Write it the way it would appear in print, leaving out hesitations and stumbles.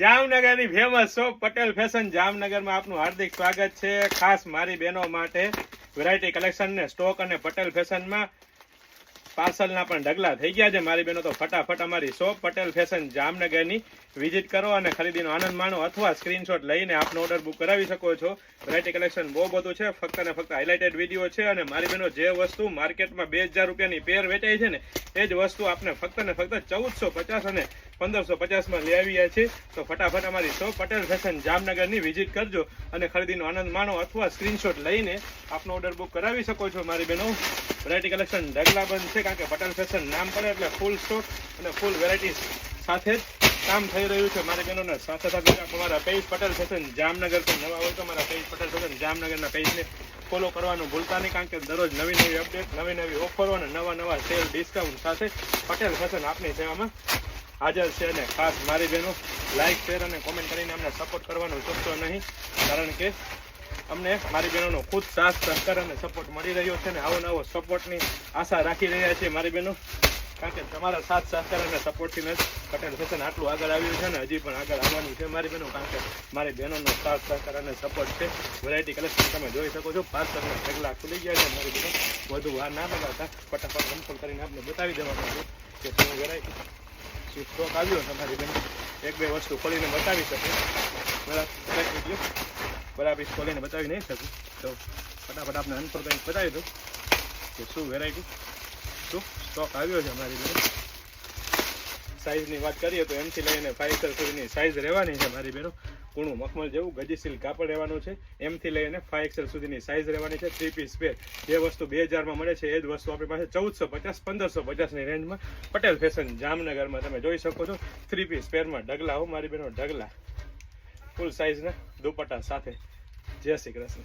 જામનગરની famous shop Patel fashion જામનગરમાં આપનું હાર્દિક સ્વાગત છે। ખાસ મારી બહેનો માટે વેરાયટી કલેક્શન ને સ્ટોક અને પટેલ ફેશનમાં પાર્સલના પણ ઢગલા થઈ ગયા છે। મારી બહેનો તો ફટાફટ અમારી શોપ પટેલ ફેશન જામનગરની વિઝિટ કરો અને ખરીદીનો આનંદ માણો અથવા સ્ક્રીનશોટ લઈને આપનો ઓર્ડર બુક કરાવી શકો છો। વેરાયટી કલેક્શન બહુ બધું છે, ફક્ત ને ફક્ત હાઇલાઇટેડ વિડીયો છે અને મારી બહેનો જે વસ્તુ માર્કેટમાં 2000 રૂપિયાની પેર વેચાય છે ને એ જ વસ્તુ આપણે ફક્ત ને ફક્ત 1450 અને 1550 લઈ આવ્યા છે। તો ફટાફટ અમારી શોપ પટેલ ફેશન જામનગરની વિઝિટ કરજો અને ખરીદીનો આનંદ માણો અથવા સ્ક્રીનશોટ લઈને આપનો ઓર્ડર બુક કરાવી શકો છો। મારી બહેનો વેરાયટી કલેક્શન ઢગલા બંધ છે, કારણ કે પટેલ ફેશન નામ પડે એટલે ફૂલ સ્ટોક અને ફૂલ વેરાયટી સાથે જ કામ થઈ રહ્યું છે। મારી બહેનોને સાથે સાથે તમારા પેજ પટેલ ફેશન જામનગર પર નવા હોય તો મારા પેજ પટેલ ફેશન જામનગરના પેજને ફોલો કરવાનું ભૂલતા નહીં, કારણ કે દરરોજ નવી નવી અપડેટ, નવી નવી ઓફરો અને નવા નવા સેલ ડિસ્કાઉન્ટ સાથે પટેલ ફેશન આપની સેવામાં હાજર છે। અને ખાસ મારી બહેનો લાઇક, શેર અને કોમેન્ટ કરીને અમને સપોર્ટ કરવાનું ચૂકશો નહીં, કારણ કે અમને મારી બહેનોનો ખુદ સાથ સહકાર અને સપોર્ટ મળી રહ્યો છે અને આવો નવો સપોર્ટની આશા રાખી રહ્યા છીએ મારી બહેનો, કારણ કે તમારા સાથ સહકાર અને સપોર્ટથી જ પટેલ ફેશન આટલું આગળ આવ્યું છે અને હજી પણ આગળ આવવાનું છે મારી બહેનો, કારણ કે મારી બહેનોનો સાથ સહકાર અને સપોર્ટ છે। વેરાયટી કલેક્શન તમે જોઈ શકો છો, પાર્સલના ઢગલા ખુલી ગયા છે મારી બહેનો। વધુ વાર ના લગાવતા ફટાફટ અનફોલ્ડ કરીને આપણે બતાવી દેવાનું છે કે શું વેરાયટી શું સ્ટોક આવ્યો છે મારી બહેનો। એક બે વસ્તુ ખોલીને બતાવી શકું, બરાબર ખોલીને બતાવી નહીં શકું, તો ફટાફટ આપણે અનફોલ્ડ કરીને બતાવી દઉં કે શું વેરાયટી શું સ્ટોક આવ્યો છે મારી બહેનો। સાઇઝની વાત કરીએ તો એમથી લઈને 5XL સુધીની સાઇઝ રહેવાની છે મારી બહેનો। કૂણું મખમલ જેવું ગજીસીલ કાપડ રહેવાનું છે, એમથી લઈને 5XL સુધીની સાઇઝ રહેવાની છે। 3 પીસ પેર જે વસ્તુ 2000માં મળે છે એ જ વસ્તુ આપણી પાસે 1450 1550ની રેન્જમાં પટેલ ફેશન જામનગરમાં તમે જોઈ શકો છો। 3 પીસ પેરમાં ઢગલા હો મારી બહેનો, ઢગલા ફૂલ સાઇઝના દુપટ્ટા સાથે। જય શ્રી કૃષ્ણ।